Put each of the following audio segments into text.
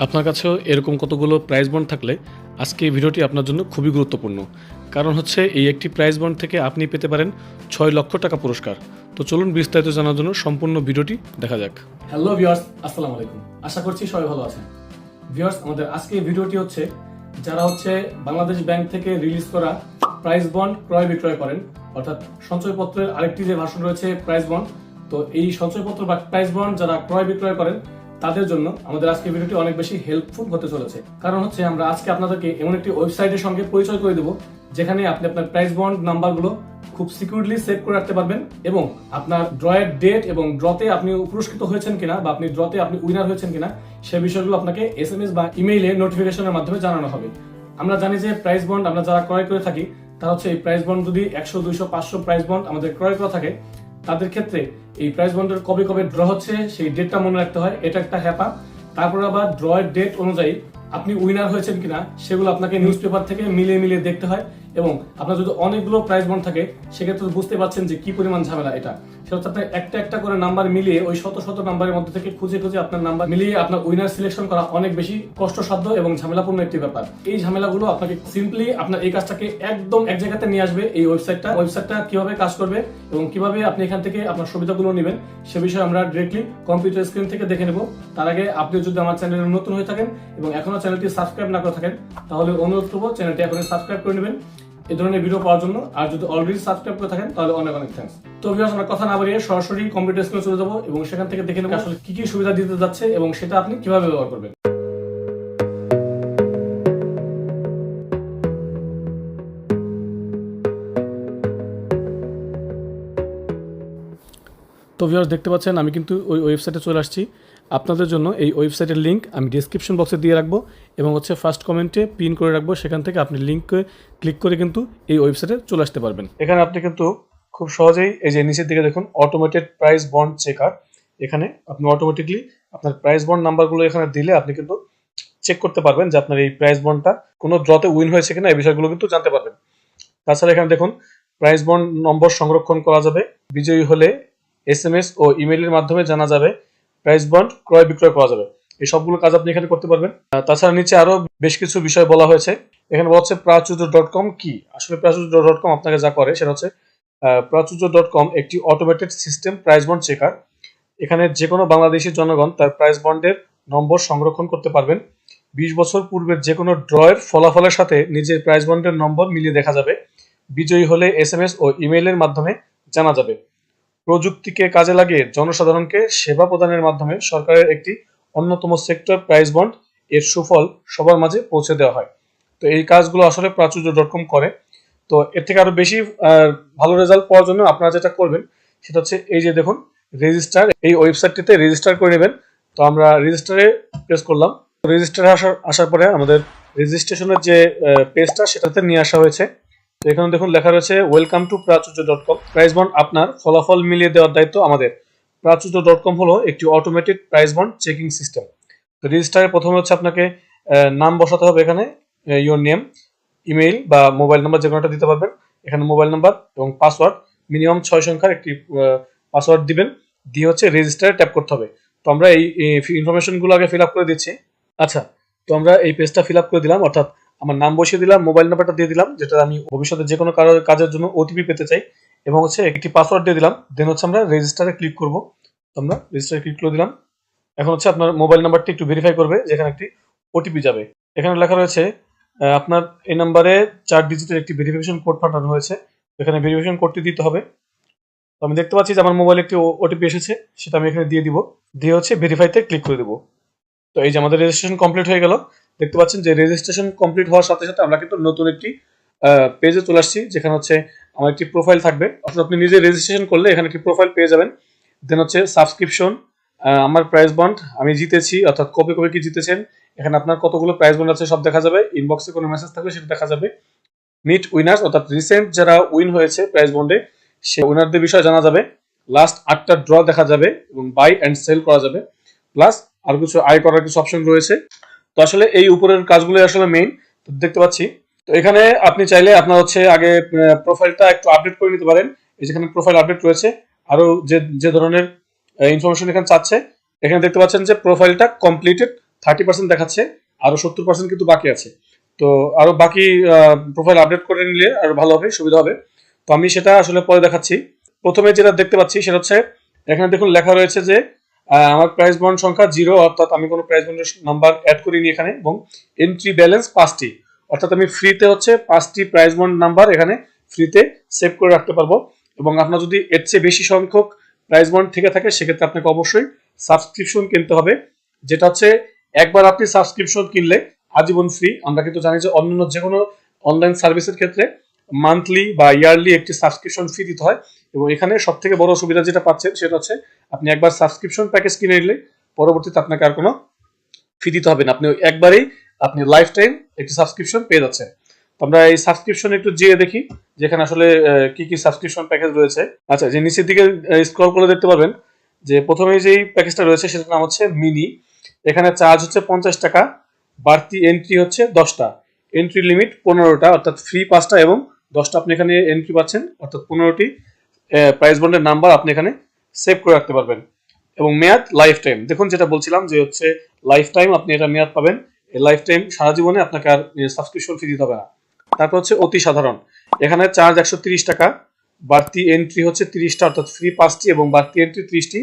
আপনার কাছেও এরকম কতগুলো প্রাইজ বন্ড থাকলে আজকে এই ভিডিওটি আপনার জন্য খুবই গুরুত্বপূর্ণ। কারণ হচ্ছে এই একটি প্রাইজ বন্ড থেকে আপনি পেতে পারেন 6 লক্ষ টাকা পুরস্কার। তো চলুন বিস্তারিত জানার জন্য সম্পূর্ণ ভিডিওটি দেখা যাক। হ্যালো ভিউয়ার্স, আসসালামু আলাইকুম। আশা করছি সবাই ভালো আছেন। ভিউয়ার্স, আমাদের আজকে ভিডিওটি হচ্ছে যারা বাংলাদেশ ব্যাংক থেকে রিলিজ করা প্রাইজ বন্ড ক্রয় বিক্রয় করেন, অর্থাৎ সঞ্চয়পত্রের আরেকটি যে ভার্সন রয়েছে প্রাইজ বন্ড। তো এই সঞ্চয়পত্র বা প্রাইজ বন্ড যারা ক্রয় বিক্রয় করেন তাদের জন্য আমাদের আজকে ভিডিওটি অনেক বেশি হেল্পফুল হতে চলেছে। কারণ আমরা আজকে আপনাদেরকে এমন একটি ওয়েবসাইটের সঙ্গে পরিচয় করে দেব যেখানে আপনি আপনার প্রাইজ বন্ড নাম্বারগুলো খুব সিকিউরলি সেভ করে রাখতে পারবেন এবং আপনার ড্রয়ের ডেট এবং ড্রতে আপনি পুরস্কৃত হয়েছেন কিনা বা আপনি ড্রতে আপনি উইনার হয়েছেন কিনা সে বিষয়গুলো আপনাকে SMS বা ইমেইলে নোটিফিকেশনের মাধ্যমে জানানো হবে। আমরা জানি যে প্রাইজ বন্ড আমরা যারা ক্রয় করে থাকি তারা এই প্রাইজ বন্ড যদি 100, 200, 500 প্রাইজ বন্ড আমাদের ক্রয় করা থাকে তাদের ক্ষেত্রে এই প্রাইজ বন্ডের কবে কবে ড্র হচ্ছে সেই ডেটটা মনে রাখতে হয়। এটা একটা হ্যাপা। তারপর আবার ড্রয়ের ডেট অনুযায়ী আপনি উইনার হয়েছেন কিনা সেগুলো আপনাকে নিউজ পেপার থেকে মিলিয়ে দেখতে হয়। এবং আপনার যদি অনেকগুলো প্রাইজ বন্ড থাকে সেক্ষেত্রে বুঝতে পারছেন যে কি পরিমাণ ঝামেলা এটা। সেটা হচ্ছে আপনার একটা একটা করে নাম্বার মিলিয়ে ওই শত শত নাম্বারের মধ্যে থেকে খুঁজে আপনার নাম্বার মিলিয়ে আপনার উইনার সিলেকশন করা অনেক বেশি কষ্টসাধ্য এবং ঝামেলাপূর্ণ একটি ব্যাপার। এই ঝামেলাগুলো আপনাকে সিম্পলি আপনার এই কাজটাকে একদম এক জায়গাতে নিয়ে আসবে এই ওয়েবসাইটটা কিভাবে কাজ করবে এবং কিভাবে আপনি এখান থেকে আপনার সুবিধাগুলো নেবেন সে বিষয়ে আমরা ডিরেক্টলি কম্পিউটার স্ক্রিন থেকে দেখে নেব। তার আগে আপনি যদি আমার চ্যানেলে নতুন হয়ে থাকেন এবং এখনো চ্যানেলটি সাবস্ক্রাইব না করে থাকেন তাহলে অনুরোধ করবো চ্যানেলটি এখনই সাবস্ক্রাইব করে নেবেন এই ধরনের ভিডিও পাওয়ার জন্য। আর যদি অলরেডি সাবস্ক্রাইব করে থাকেন তাহলে অনেক অনেক থ্যাঙ্কস। তো ভিউয়ার্স, আমরা কথা না বাড়িয়ে সরাসরি কম্পিউটার স্ক্রিনে চলে যাবো এবং সেখান থেকে দেখে নেব আসলে কি কি সুবিধা দিতে যাচ্ছে এবং সেটা আপনি কিভাবে ব্যবহার করবেন। তো ভিউয়ার্স, দেখতে পাচ্ছেন আমি কিন্তু ওই ওয়েবসাইটে চলে আসছি। আপনাদের জন্য এই ওয়েবসাইটের লিঙ্ক আমি ডিসক্রিপশন বক্সে দিয়ে রাখবো এবং ফার্স্ট কমেন্টে পিন করে রাখবো। সেখান থেকে আপনি লিঙ্কে ক্লিক করে কিন্তু এই ওয়েবসাইটে চলে আসতে পারবেন। এখানে আপনি কিন্তু খুব সহজেই এই যে নিচের দিকে দেখুন অটোমেটেড প্রাইস বন্ড চেকার, এখানে আপনি অটোমেটিকলি আপনার প্রাইস বন্ড নাম্বারগুলো এখানে দিলে আপনি কিন্তু চেক করতে পারবেন যে আপনার এই প্রাইস বন্ডটা কোনো ড্রতে উইন হয়েছে কিনা এই বিষয়গুলো কিন্তু জানতে পারবেন। তাছাড়া এখানে দেখুন প্রাইস বন্ড নম্বর সংরক্ষণ করা যাবে, বিজয়ী হলে SMS ও ইমেইলের মাধ্যমে জানা যাবে, প্রাইস বন্ড ক্রয় বিক্রয় করা যাবে। এই সবগুলো কাজ আপনি এখানে করতে পারবেন। তাছাড়া নিচে আরো বেশ কিছু বিষয় বলা হয়েছে। এখানে বলা হচ্ছে প্রাচুর্য.com কি। আসলে প্রাচুর্য.com আপনাকে যা করে সেটা হচ্ছে প্রাচুর্য.com একটি automated system price bond checker. এখানে যে কোনো বাংলাদেশি জনগণ তার প্রাইস বন্ডের নম্বর সংরক্ষণ করতে পারবেন। 20 বছর পূর্বের যে কোনো ড্রয়ের ফলাফলের সাথে নিজের প্রাইস বন্ডের নম্বর মিলিয়ে দেখা যাবে। বিজয়ী হলে SMS ও ইমেইলের মাধ্যমে জানা যাবে। প্রযুক্তিকে কাজে লাগিয়ে জনসাধারণকে সেবা প্রদানের মাধ্যমে সরকারের একটি অন্যতম সেক্টর প্রাইস বন্ড এর সুফল সবার মাঝে পৌঁছে দেওয়া হয়। তো এই কাজগুলো আসলে প্রাচুর্য.com করে। তো এর থেকে আরো বেশি ভালো রেজাল্ট পাওয়ার জন্য আপনারা যেটা করবেন সেটা হচ্ছে এই যে দেখুন রেজিস্টার, এই ওয়েবসাইটটিতে রেজিস্টার করে নেবেন। তো আমরা রেজিস্টারে প্রেস করলাম। রেজিস্টারে আসার পরে আমাদের রেজিস্ট্রেশনের যে পেজটা সেটাতে নিয়ে আসা হয়েছে। তো এখানে দেখুন লেখা রয়েছে ওয়েলকাম টু প্রাচুর্য.com, প্রাইস বন্ড আপনার ফলাফল মিলিয়ে দেওয়ার দায়িত্ব আমাদের। প্রাচুর্য.com হলো একটি automated price bond checking system. তো রেজিস্টারে প্রথমে আপনাকে নাম বসাতে হবে, এখানে ইওর নেম, ইমেইল বা মোবাইল নাম্বার যে কোনোটা দিতে পারবেন। এখানে মোবাইল নাম্বার এবং পাসওয়ার্ড মিনিমাম 6 সংখ্যার একটি পাসওয়ার্ড দিবেন, দিয়ে রেজিস্টারে ট্যাপ করতে হবে। তো আমরা এই ইনফরমেশনগুলো আগে ফিল আপ করে দিচ্ছি। আচ্ছা, তো আমরা এই পেজটা ফিল আপ করে দিলাম, অর্থাৎ আমার নাম বসিয়ে দিলাম, মোবাইল নাম্বারটা দিয়ে দিলাম যেটা আমি ভবিষ্যতে যে কোনো কাজের জন্য OTP পেতে চাই, এবং একটি পাসওয়ার্ড দিয়ে দিলাম। দেন আমরা রেজিস্টারে ক্লিক করব। আমরা রেজিস্টারে ক্লিক করে দিলাম। এখন আপনার মোবাইল নাম্বারটি একটু ভেরিফাই করবে, যেখানে একটি OTP যাবে। এখানে লেখা রয়েছে আপনার এই নাম্বারে 4 ডিজিটের একটি ভেরিফিকেশন কোড পাঠানো হয়েছে। এখানে ভেরিফিকেশন কোডটি দিতে হবে। তো আমি দেখতে পাচ্ছি যে আমার মোবাইলে একটি OTP এসেছে, সেটা আমি এখানে দিয়ে দিব, দিয়ে ভেরিফাইতে ক্লিক করে দেবো। তো এই যে আমাদের রেজিস্ট্রেশন কমপ্লিট হয়ে গেল। দেখতে পাচ্ছেন যে রেজিস্ট্রেশন কমপ্লিট হওয়ার সাথে সাথে আমরা কিন্তু নতুন একটি পেজে চলে আসছি, যেখানে আমার একটি প্রোফাইল থাকবে। অর্থাৎ আপনি নিজে রেজিস্ট্রেশন করলে এখানে একটি প্রোফাইল পেয়ে যাবেন। দেন সাবস্ক্রিপশন, আমার প্রাইস বন্ড আমি জিতেছি, অর্থাৎ কবে কবে কি জিতেছেন, এখানে আপনার কতগুলো প্রাইস বন্ড আছে সব দেখা যাবে। ইনবক্সে কোনো মেসেজ থাকলে সেটা দেখা যাবে। মিট উইনার্স, অর্থাৎ রিসেন্ট যারা উইন হয়েছে প্রাইস বন্ডে সে উইনারদের বিষয়ে জানা যাবে। লাস্ট 8টা ড্র দেখা যাবে এবং বাই অ্যান্ড সেল করা যাবে। প্লাস আর কিছু আয় করার কিছু অপশন রয়েছে। তো আসলে এই উপরের কাজগুলো আসলে মেইন দেখতে পাচ্ছি। তো এখানে আপনি চাইলে আপনার আগে প্রোফাইলটা একটু আপডেট করে নিতে পারেন। এই যেখানে প্রোফাইল আপডেট রয়েছে, আরো যে ধরনের ইনফরমেশন এখানে চাচ্ছে, এখানে দেখতে পাচ্ছেন যে প্রোফাইলটা কমপ্লিটেড 30% দেখাচ্ছে, আরো 70% কিন্তু বাকি আছে। তো আরো বাকি প্রোফাইল আপডেট করে নিলে আরো ভালো হবে, সুবিধা হবে। তো আমি সেটা আসলে পরে দেখাচ্ছি। প্রথমে যেটা দেখতে পাচ্ছি সেটা হচ্ছে এখানে দেখুন লেখা রয়েছে যে আমার প্রাইস বন্ড সংখ্যা 0, অর্থাৎ আমি কোনো প্রাইস বন্ডের নাম্বার অ্যাড করিনি এখানে, এবং এন্ট্রি ব্যালেন্স 5টি, অর্থাৎ আমি ফ্রিতে হচ্ছে 5টি প্রাইস বন্ড নাম্বার এখানে ফ্রিতে সেভ করে রাখতে পারবো। এবং আপনার যদি এর চেয়ে বেশি সংখ্যক প্রাইস বন্ড থেকে থাকে সেক্ষেত্রে আপনাকে অবশ্যই সাবস্ক্রিপশন কিনতে হবে, যেটা হচ্ছে একবার আপনি সাবস্ক্রিপশন কিনলে আজীবন ফ্রি। আমরা কিন্তু জানি যে অন্যান্য যে কোনো অনলাইন সার্ভিসের ক্ষেত্রে মান্থলি বা ইয়ারলি একটি সাবস্ক্রিপশন ফি দিতে হয়, এবং এখানে সব থেকে বড় সুবিধা যেটা পাচ্ছেন সেটা হচ্ছে আপনি একবার সাবস্ক্রিপশন প্যাকেজ কিনে নিলে পরবর্তীতে আপনাকে আর কোনো ফি দিতে হবে না, আপনি একবারেই আপনি লাইফ টাইম একটি সাবস্ক্রিপশন পেয়ে যাচ্ছেন। তো আমরা এই সাবস্ক্রিপশন একটু যেয়ে দেখি যেখানে আসলে কি কি সাবস্ক্রিপশন প্যাকেজ রয়েছে। আচ্ছা, যে নিচের দিকে স্ক্রল করে দেখতে পারবেন যে প্রথমে যেই প্যাকেজটা রয়েছে সেটার নাম হচ্ছে মিনি। এখানে চার্জ হচ্ছে 50 টাকা, বাড়তি এন্ট্রি হচ্ছে 10টা, এন্ট্রি লিমিট 15টা, অর্থাৎ ফ্রি 5টা এবং 10টা আপনি এখানে এন্ট্রি পাচ্ছেন, অর্থাৎ 15টি প্রাইস বন্ডের নাম্বার আপনি এখানে সেভ করে রাখতে পারবেন। এবং মেয়াদ লাইফ টাইম, দেখুন যেটা বলছিলাম যে হচ্ছে লাইফ টাইম আপনি এটা মেয়াদ পাবেন, এই লাইফ টাইম সারা জীবনে আপনাকে আর সাবস্ক্রিপশন ফি দিতে হবে না। তারপর হচ্ছে অতি সাধারণ, এখানে চার্জ 130 টাকা, বাড়তি এন্ট্রি হচ্ছে 30টা, অর্থাৎ ফ্রি 5টি এবং বাড়তি এন্ট্রি 30টি,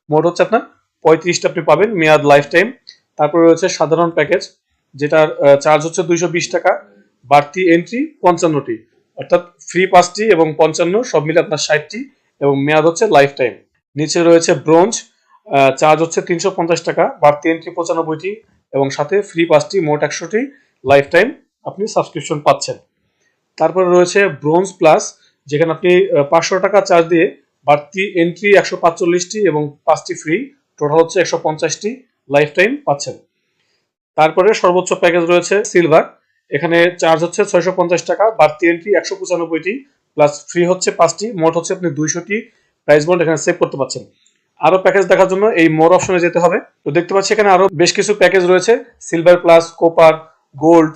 মোট হচ্ছে আপনার 35টা আপনি পাবেন, মেয়াদ লাইফ টাইম। তারপরে রয়েছে সাধারণ প্যাকেজ, যেটার চার্জ হচ্ছে 220 টাকা, বাড়তি এন্ট্রি 55টি, অর্থাৎ ফ্রি 5টি এবং 55 সব মিলে আপনার 60টি এবং মেয়াদ হচ্ছে লাইফ টাইম। নিচে রয়েছে ব্রোঞ্জ, চার্জ হচ্ছে 350 টাকা, বাড়তি এন্ট্রি 95টি এবং সাথে ফ্রি 5টি, মোট 100টি, লাইফ টাইম আপনি সাবস্ক্রিপশন পাচ্ছেন। তারপরে রয়েছে ব্রোঞ্জ প্লাস, যেখানে আপনি 500 টাকা চার্জ দিয়ে বাড়তি এন্ট্রি 145টি এবং 5টি ফ্রি, টোটাল হচ্ছে 150টি লাইফ টাইম পাচ্ছেন। তারপরে সর্বোচ্চ প্যাকেজ রয়েছে সিলভার, এখানে চার্জ হচ্ছে 650 টাকা, বাড়তি এন্ট্রি 195টি প্লাস ফ্রি হচ্ছে 5টি, মোট হচ্ছে আপনি 200টি প্রাইস বন্ড এখানে সেভ করতে পারছেন। আরো প্যাকেজ দেখার জন্য এই মোর অপশনে যেতে হবে। তো দেখতে পাচ্ছি এখানে আরো বেশ কিছু প্যাকেজ রয়েছে, silver plus, copper, gold,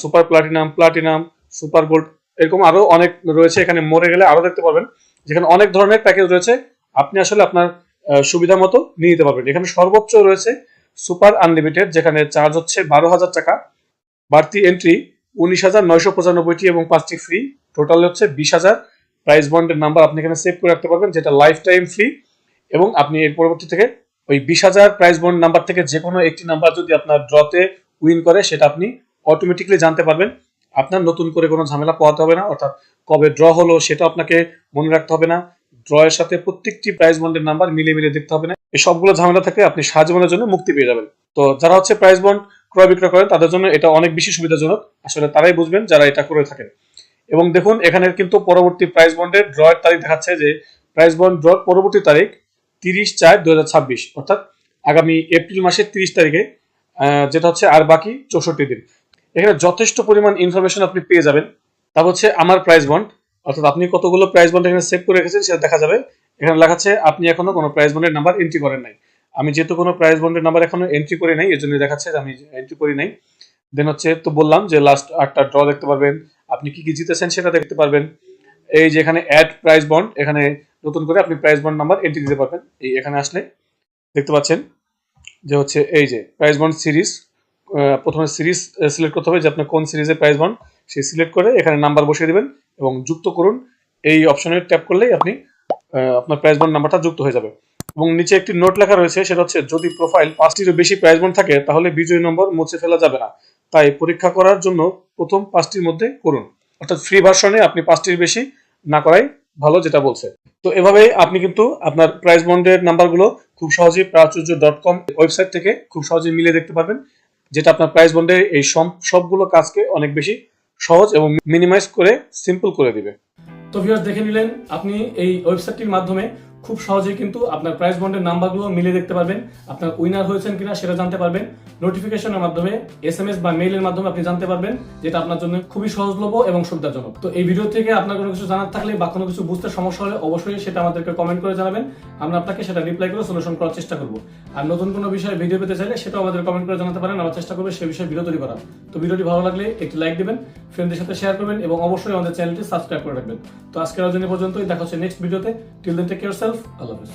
super platinum, platinum, super gold, এরকম আরো অনেক রয়েছে। এখানে মোরে গেলে আরো দেখতে পারবেন যেখানে অনেক ধরনের প্যাকেজ রয়েছে, আপনি আসলে আপনার সুবিধা মতো নিয়ে নিতে পারবেন। এখানে সর্বোচ্চ রয়েছে সুপার আনলিমিটেড, যেখানে চার্জ হচ্ছে 12,000 টাকা, বাড়তি এন্ট্রি 19,995টি এবং 5টি ফ্রি, টোটাল হচ্ছে 20,000 প্রাইস বন্ডের নাম্বার আপনি এখানে সেভ করে রাখতে পারবেন, যেটা লাইফ টাইম ফ্রি। এবং আপনি এর পরবর্তী থেকে ওই 20,000 প্রাইস বন্ড নাম্বার থেকে যে কোনো একটি নাম্বার যদি আপনার ড্রতে উইন করে সেটা আপনি অটোমেটিকলি জানতে পারবেন, আপনার নতুন করে কোনো ঝামেলা পোহাতে হবে না, অর্থাৎ কবে ড্র হলো সেটা আপনাকে মনে রাখতে হবে না, ড্র এর সাথে প্রত্যেকটি প্রাইস বন্ডের নাম্বার মিলিয়ে মিলিয়ে দেখতে হবে না, এই সবগুলো ঝামেলা থেকে আপনি সারা জীবনের জন্য মুক্তি পেয়ে যাবেন। তো যারা হচ্ছে প্রাইস বন্ড ক্রয় বিক্রয় করেন তাদের জন্য এটা অনেক বেশি সুবিধাজনক, আসলে তারাই বুঝবেন যারা এটা করে থাকেন। এবং দেখুন এখানে কিন্তু পরবর্তী প্রাইস বন্ডের ড্র এর তারিখ দেখাচ্ছে যে প্রাইস বন্ড ড্র পরবর্তী তারিখ 30/4/2026, অর্থাৎ আগামী এপ্রিল মাসের 30 তারিখে, যেটা হচ্ছে আর বাকি 64 দিন। এখানে যথেষ্ট পরিমাণ ইনফরমেশন আপনি পেয়ে যাবেন। তা হচ্ছে আমার প্রাইস বন্ড, অর্থাৎ আপনি কতগুলো প্রাইস বন্ড এখানে সেভ করে রেখেছেন সেটা দেখা যাবে। এখানে লেখা আছে আপনি এখনো কোনো প্রাইস বন্ডের নাম্বার এন্ট্রি করেন নাই। আমি যেহেতু কোনো প্রাইস বন্ডের নাম্বার এখনো এন্ট্রি করি নাই, এর জন্য দেখাচ্ছে যে আমি এন্ট্রি করি নাই। দেন হচ্ছে তো বললাম যে লাস্ট 8টা ড্র দেখতে পারবেন, আপনি কি কি জিতেছেন সেটা দেখতে পারবেন। এই যে এখানে অ্যাড প্রাইস বন্ড, এখানে নতুন করে আপনি প্রাইস বন্ড নাম্বার এন্ট্রি দিতে পারবেন। এই এখানে আসলে দেখতে পাচ্ছেন যে হচ্ছে এই যে প্রাইস বন্ড সিরিজ, প্রথমে সিরিজ সিলেক্ট করতে হবে যে আপনি কোন সিরিজের প্রাইস বন্ড, সেই সিলেক্ট করে এখানে নাম্বার বসিয়ে দিবেন এবং যুক্ত করুন। এই অপশনে ট্যাপ করলেই আপনি আপনার প্রাইস বন্ড নাম্বারটা যুক্ত হয়ে যাবে। এবং নিচে একটি নোট লেখা রয়েছে, সেটা হচ্ছে যদি প্রোফাইল 5টিরও বেশি প্রাইস বন্ড থাকে তাহলে বিজয়ী নম্বর মুছে ফেলা যাবে না, তাই পরীক্ষা করার জন্য প্রথম 5টির মধ্যে করুন, অর্থাৎ ফ্রি ভার্সনে আপনি 5টির বেশি না করাই ভালো, যেটা বলছে। তো এভাবেই আপনি কিন্তু আপনার প্রাইস বন্ডের নাম্বারগুলো খুব সহজেই প্রাচুর্য.com ওয়েবসাইট থেকে খুব সহজেই মিলিয়ে দেখতে পারবেন, যেটা আপনার প্রাইস বন্ডের এই সবগুলো কাজকে অনেক বেশি সহজ এবং মিনিমাইজ করে সিম্পল করে দিবে। তো ভিউয়ার্স দেখে নিলেন, আপনি এই ওয়েবসাইটটির মাধ্যমে খুব সহজেই কিন্তু আপনার প্রাইস বন্ডের নাম্বারগুলো মিলিয়ে দেখতে পারবেন, আপনার উইনার হয়েছেন কিনা সেটা জানতে পারবেন, নোটিফিকেশনের মাধ্যমে SMS বা মেইলের মাধ্যমে আপনি জানতে পারবেন, যেটা আপনার জন্য খুবই সহজলভ্য এবং সুবিধাজনক। তো এই ভিডিও থেকে আপনার কোনো কিছু জানার থাকলে বা কোনো কিছু বুঝতে সমস্যা হলে অবশ্যই সেটা আমাদেরকে কমেন্ট করে জানাবেন, আমরা আপনাকে সেটা রিপ্লাই করে সলিউশন করার চেষ্টা করব। আর নতুন কোনো বিষয়ে ভিডিও পেতে চাইলে সেটাও আমাদের কমেন্ট করে জানাতে পারেন, আমরা চেষ্টা করবো সেই বিষয়ে ভিডিও তৈরি করার। তো ভিডিওটি ভালো লাগলে একটি লাইক দিবেন, ফ্রেন্ডদের সাথে শেয়ার করবেন এবং অবশ্যই আমাদের চ্যানেলটি সাবস্ক্রাইব করে রাখবেন। তো আজকের আয়োজন পর্যন্তই, দেখা হচ্ছে নেক্সট ভিডিওতে। Till then take care self, আল্লাহ হাফেজ।